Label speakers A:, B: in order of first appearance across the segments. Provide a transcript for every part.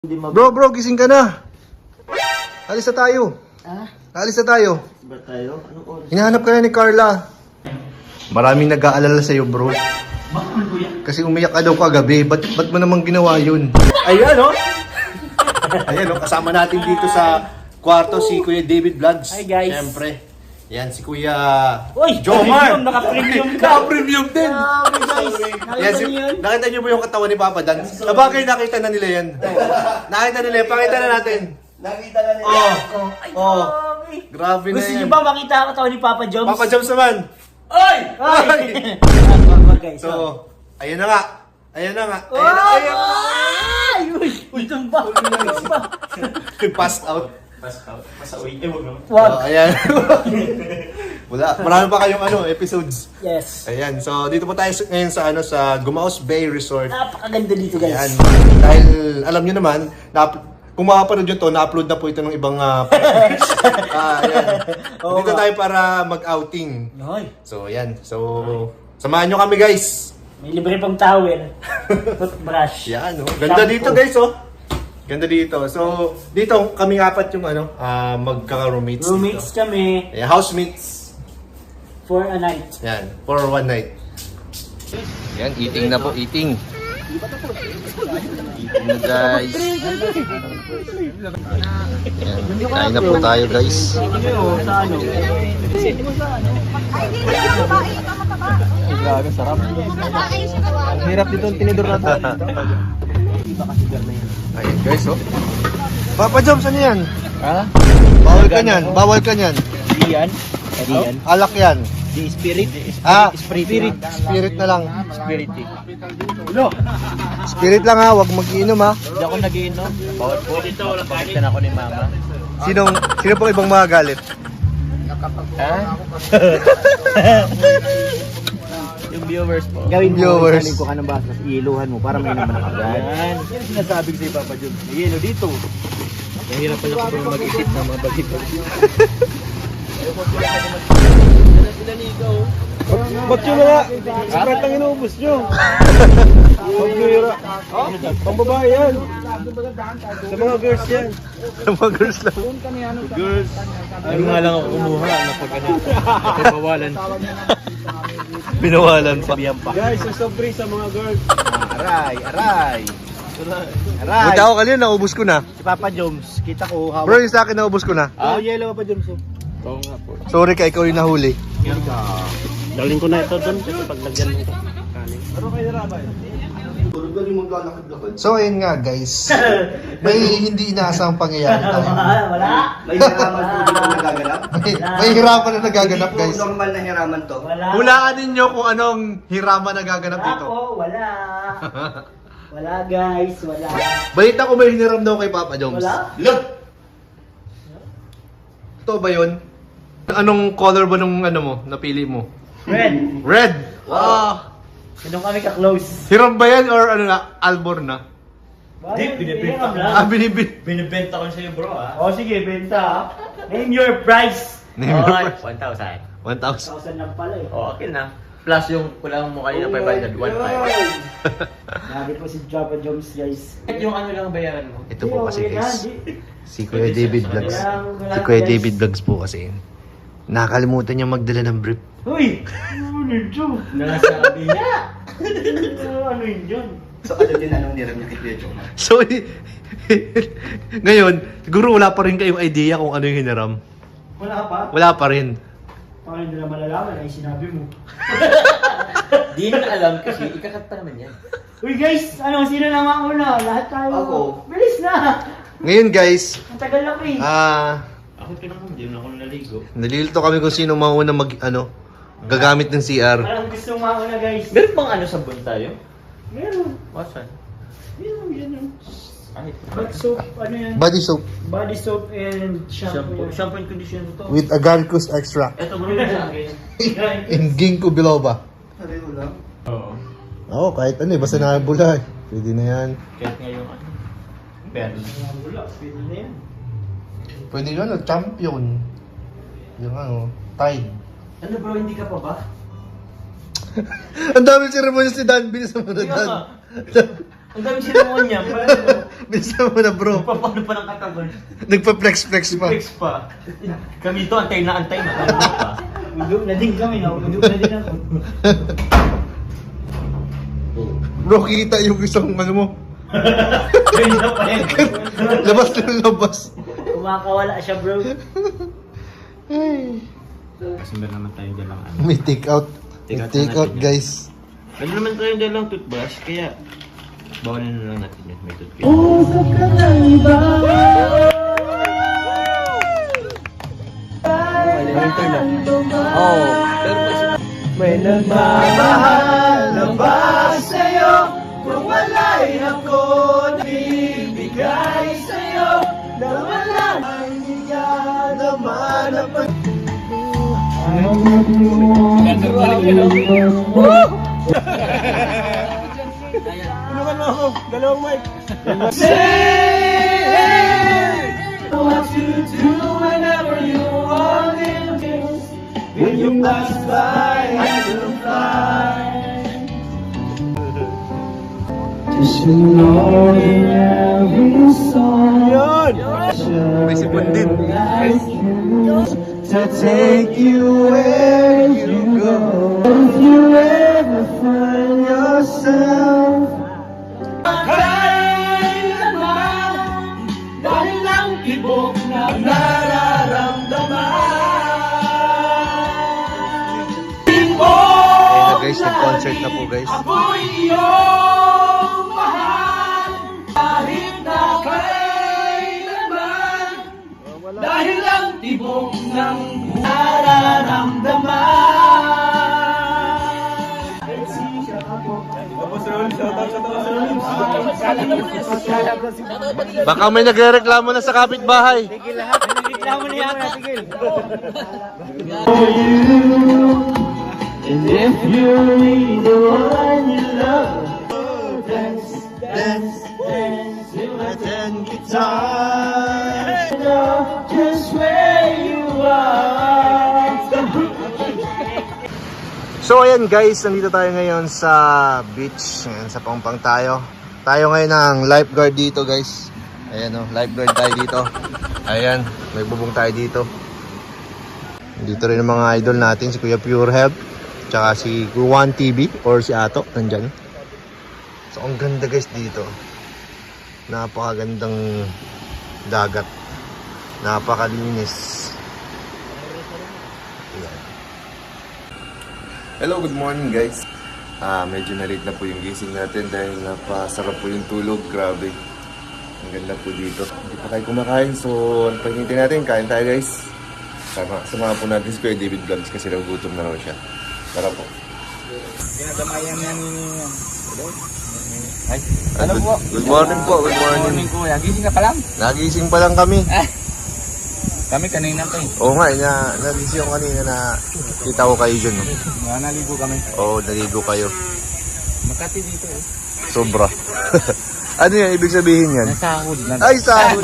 A: Bro, gising ka na. Alis na tayo. Alis na tayo.
B: Ba tayo? Anong oras?
A: Hinahanap ka na ni Carla. Maraming nag-aalala sa'yo, bro.
B: Bakit kuya?
A: Kasi umiyak ka daw kagabi. Ba't mo namang ginawa yun?
B: Ayan oh!
A: Ayan, kasama natin dito sa kwarto si Kuya David Vlogs.
B: Hi, guys.
A: Siyempre. Yan, si Kuya
B: Uy!
A: Jomar.
B: Naka-premium ka!
A: Naka-premium din. Yan, nakita niyo ba yung katawan ni Papa Dan? Sabagay, nakita na nila yan. Nakita nila yan. Pakita na natin.
C: Nakita na nila.
B: Ay,
A: Oh.
B: grabe.
A: Grabe na
B: Gusto
A: yan.
B: niyo ba makita ang katawan ni Papa Joms?
A: Papa Jobs naman.
B: Ay!
A: Ay!
B: Guys,
A: So, ayun na nga. Ayun na nga.
B: Ay! Uy! Uy! Tumba!
A: Passed out.
C: Pasaway. Wag naman.
B: Wag!
A: Oh, ayan. Wala. Marami pa kayong episodes.
B: Yes.
A: Ayan. So, dito po tayo ngayon sa sa Gumaos Bay Resort.
B: Napakaganda dito, guys.
A: Ayan. Dahil alam niyo naman, kung makapanood nyo to, na-upload na po ito ng ibang partners. Ayan.
B: Oo
A: Dito
B: nga.
A: tayo para mag-outing.
B: Hoy,
A: So, ayan. So, samahan nyo kami, guys.
B: may libre pang towel. Toothbrush.
A: Yan, oh. Ganda
B: Shampoo.
A: dito, guys, oh. Ganda dito. So, dito kami apat yung magkaka-roommates.
B: Roommates
A: Dito.
B: kami
A: Ayan, housemates.
B: for a night.
A: Yan, for one night. Yan, eating na po, eating. Eating na, guys. Yan, kain na po tayo, guys.
B: Sa ano?
A: Grabe, sarap.
C: Ang
A: Hirap dito ang tinidor natin. Ayan, guys, oh. Papa Joms, ano yan?
C: Ha?
A: Bawal ka niyan, bawal ka niyan.
C: Di yan? Di yan?
A: Alak yan.
C: Di spirit?
A: Spirit. Spirit na lang.
C: Spirit.
A: Spirit lang ha, wag mag-iinom ha.
C: Hindi ako nag-iinom. Bawal po. Pagkitan ako ni mama.
A: Sino pong ibang magagalit?
C: Ha? Yung viewers po.
D: Gawin mo,
A: Viewers.
D: isaling ko ka ng bastos, iiluhan mo para may naman agad.
C: Yan. Yan sinasabi ko sa'yo, Papa Jun. May yelo dito. Mahirap pala ko pala mag-isip ng mga bagay.
A: Ba't yung mga Sprite lang inuubos nyo? Huwag nyo yura. Pambabae yan. Sa mga girls yan. Sa mga girls lang.
C: Girls. Ano nga lang ako kumuha na pag ano. Kasi bawalan.
A: Binawalan pa.
C: Sabihan pa.
A: Guys, sa sobre sa mga girls.
D: Aray, aray. Aray.
A: Buti ako kanina, naubos ko na.
D: Si Papa Joms, kita ko hawak.
A: Bro, yung sa akin naubos ko na.
D: Oh, yellow Papa Joms.
C: Oo nga po.
A: Sorry ka, ikaw yung nahuli.
C: Daling ko na ito doon kasi pag lagyan mo ito.
A: So, ayun nga guys. May hindi inaasang pangyayari tayo.
B: Wala.
C: May hiraman po dito nagaganap.
A: May hirapan na nagaganap guys.
C: Normal na hiraman to.
B: Wala.
A: Hulaan ninyo kung anong hiraman nagaganap dito.
B: Ako, wala. Wala, guys. Wala.
A: Balita ko may hiniram daw kay Papa Joms.
B: Wala?
A: Look! Ito ba yun? Anong color ba nung napili mo?
B: Red.
A: Red! Wow!
B: Ganun kami ka-close.
A: Hiram ba yan or Albor na?
B: Binibenta
C: Binibenta ko sa'yo bro ah.
B: O sige, benta. Name your price.
A: Name your
C: Alright,
A: price.
C: 1,000.
A: 1,000.
B: 1,000 lang pala eh.
C: Oh, okay na. Plus yung kulang mo kanina 500, 1,500.
B: Sabi po si Java Jones, guys.
C: Yung ano lang bayaran mo?
A: Ito po kasi
B: Okay na,
A: guys.
B: di-
A: Si Kuya David Vlogs.
B: Wala,
A: Si Kuya
B: guys.
A: David Vlogs po kasi. Nakakalimutan niya magdala ng brief.
B: Uy! Ano yun?
C: Nasabi niya.
B: Ano yun?
C: So ano din anong niram niya kay Kuya Jomar?
A: So, ngayon, siguro wala pa rin kayong idea kung ano yung hiniram.
B: Wala pa?
A: Wala pa rin.
B: Paano nila malalaman ay sinabi mo?
C: Di na alam kasi ikakat pa naman yan.
B: Uy guys! Ano? Sino na mauna? Lahat tayo.
C: Ako.
B: Bilis na!
A: Ngayon guys,
B: Ang tagal ako eh.
C: Ako tinanong, hindi na ako naligo.
A: nalilito kami kung sino mauna gagamit ng CR.
B: Parang gusto mauna guys.
C: Meron bang ano sabon tayo?
B: Meron.
C: Wasan?
B: Yan.
C: Ay,
B: Body soap, ano yan?
A: Body soap
B: Body soap and shampoo.
C: shampoo.
B: yan.
C: Shampoo and conditioner to.
A: with agaricus extract
C: Ito bro yung sa akin.
A: and ginkgo biloba.
C: Pareho lang. Oo.
A: Oo, kahit ano basta nakabula eh. Pwede na yan.
C: Kahit ngayon ano. Pero.
B: Wala, pwede na yan.
A: Pwede yun, champion. Yung Tide.
C: Ano bro, hindi ka pa ba?
A: Ang dami seremony si Dan Bill sa mga Dan.
C: Ang dami sinamonyan.
A: Bilisan mo na bro.
C: Paano pa ng katawan?
A: Nagpa-flex-flex pa.
C: Flex pa. Kami ito, antay na kami pa.
B: Udog na din kami, no? Udog na din ako.
A: Bro, kita yung isang ano mo.
C: Ganyan pa yan.
A: Labas na labas.
B: Kumakawala siya, bro.
C: Kasi meron naman tayong dalang ano.
A: May take out. May
C: Take out
A: take
C: na
A: out,
C: natin
A: guys.
C: Meron naman tayong dalang toothbrush, kaya bawalin na lang natin yun. May toothpaste.
A: May nagmamahal na ba sa'yo? Kung wala'y ako bibigay sa'yo na wala hindi ka naman ang Tulungan mo ako, dalawang mic. Say what you do whenever you want it. When you pass by, I will fly. Just know in every song. Yun! May sipon din. To take you where you go. If you ever find yourself kailanman dahil lang tibok na nararamdaman. Guys, nag-concert na po guys. Ako'y iyong mahal kahit na kailanman dahil lang tibok ng nararamdaman. Baka may nagre-reklamo na sa kapitbahay.
B: Tigil lahat. Reklamo na yata, tigil.
A: And if you need the one you love, dance, dance, dance till I ten guitar. Know just where you are. So ayan guys, nandito tayo ngayon sa beach. Ayan, sa Pangpang tayo. Tayo ngayon ng lifeguard dito guys. Ayan o, lifeguard tayo dito. Ayan, may bubong tayo dito. Dito rin ang mga idol natin, si Kuya Pure Health. Tsaka si Guwan TV or si Ato, nandyan. So ang ganda guys dito. Napakagandang dagat. Napakalinis. Ayan. Hello, good morning guys. Medyo na-late na po yung gising natin dahil napasarap po yung tulog. Grabe. Ang ganda po dito. Hindi pa tayo kumakain, so paghintin natin, kain tayo guys. Sama po natin si Kuya David Vlogs kasi nagugutom na raw siya. Tara po.
B: Pinadamayan niya ni...
A: Ay, ano po? Good morning po, good morning.
B: Kuya. Gising ka pa lang?
A: Nagising pa lang kami.
B: Kami kanina pa eh.
A: Oo nga, nagising ako kanina na kita ko kayo dyan. No?
B: Naligo kami.
A: Oo, naligo kayo.
B: Makati dito eh.
A: Sobra. Ano yan, ibig sabihin yan?
B: Nasahod na.
A: Ay, sahod!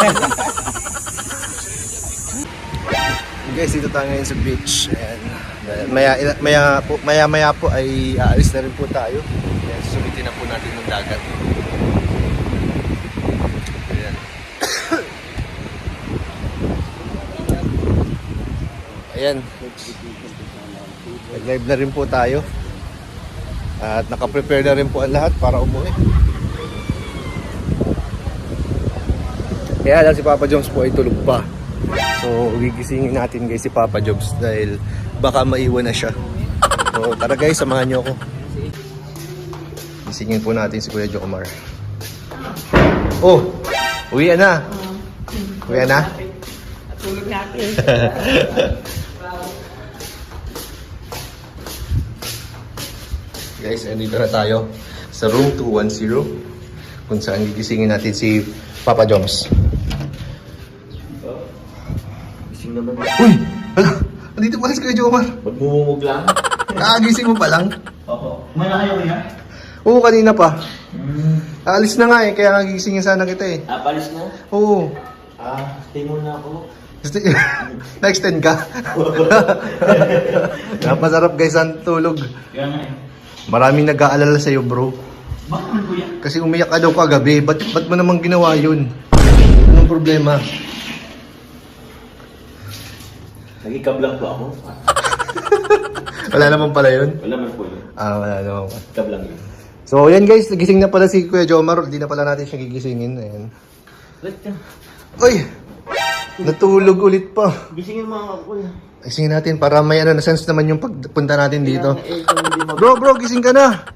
A: Guys, dito tayo ngayon sa beach. Ayan. Maya po ay aalis na rin po tayo. Ayan, susulitin na po natin ng dagat. Ayan. Ayan. Nag-live na rin po tayo. At nakaprepare na rin po ang lahat para umuwi. Kaya lang si Papa Joms po ay tulog pa. So gigisingin natin guys si Papa Joms dahil baka maiwan na siya. So tara guys, samahan niyo ako. Gisingin po natin si Kuya Jocomar. Oh! Uwi na! Uwi na?
B: Tulog natin.
A: Guys, andito na tayo sa room 210 kung saan gigisingin natin si Papa Joms.
C: Gising naman.
A: Uy! Andito pala si Kuya Jocomar.
C: Magmumumog lang.
A: Kakagising mo pa lang?
C: Oo. Kumana kayo kaya?
A: Oo, kanina pa. Alis na nga eh, kaya nagisingin sana kita eh.
C: Palis na?
A: Oo.
C: Stay muna ako.
A: Na-extend ka? Napasarap guys ang tulog.
C: Kaya nga eh.
A: Maraming nag-aalala sa'yo bro.
B: Bakit naman kuya?
A: Kasi umiyak ka daw kagabi. Ba't mo naman ginawa yun? Anong problema?
C: Nag-ikab lang po ako.
A: Wala naman pala yun?
C: Wala man po yun.
A: Wala naman pala.
C: Ikab lang yun.
A: So, yan guys. Nagising na pala si Kuya Jomar. Hindi na pala natin siya gigisingin. Ayan.
C: Ba't ka?
A: Uy! Natulog ulit pa.
C: Gisingin mo ako kuya.
A: Gisingin natin para may na-sense naman yung pagpunta natin dito. Bro, gising ka na.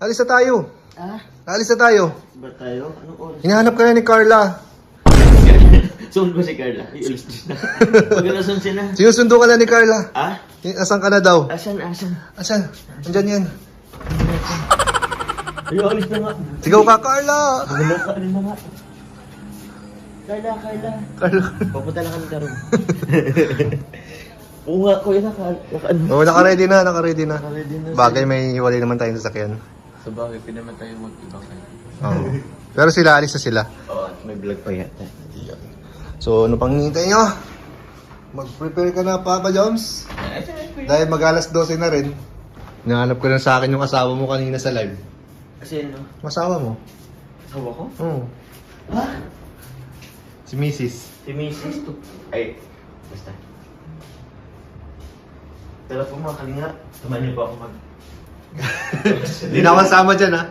A: Alis na tayo. Alis na tayo.
C: Ba tayo? Anong oras?
A: Hinahanap ka na ni Carla.
C: Soon ba si Carla? Iulis na. Pag nasun siya na.
A: Sinusundo ka na ni Carla.
C: Ah?
A: Asan ka na daw?
C: Asan?
A: Asan? Andyan yan.
C: Ay, alis na nga.
A: Sigaw ka, Carla!
C: Alin na nga. Carla.
A: Carla.
C: Papunta lang kami karoon. Oo nga, kuya naka-ano.
A: Oo, naka-ready na.
C: Naka-ready na.
A: Bagay may hiwalay naman tayong sasakyan.
C: Sa bagay, pinaman tayo mag-ibang kayo.
A: Oo. Pero sila, alis na sila.
C: Oo, at may vlog pa yata.
A: So, ano pang hinihintay nyo? Mag-prepare ka na, Papa Joms. Dahil mag-alas 12 na rin. Nahanap ko lang sa akin yung asawa mo kanina sa live.
C: Kasi ano?
A: Asawa mo?
C: Asawa ko?
A: Oo.
C: Ha?
A: Si Mrs.
C: Si Mrs. to. Ay, basta. Pero po mga kalinga, tumahan niyo po ako mag...
A: Hindi na ako kasama dyan, ha?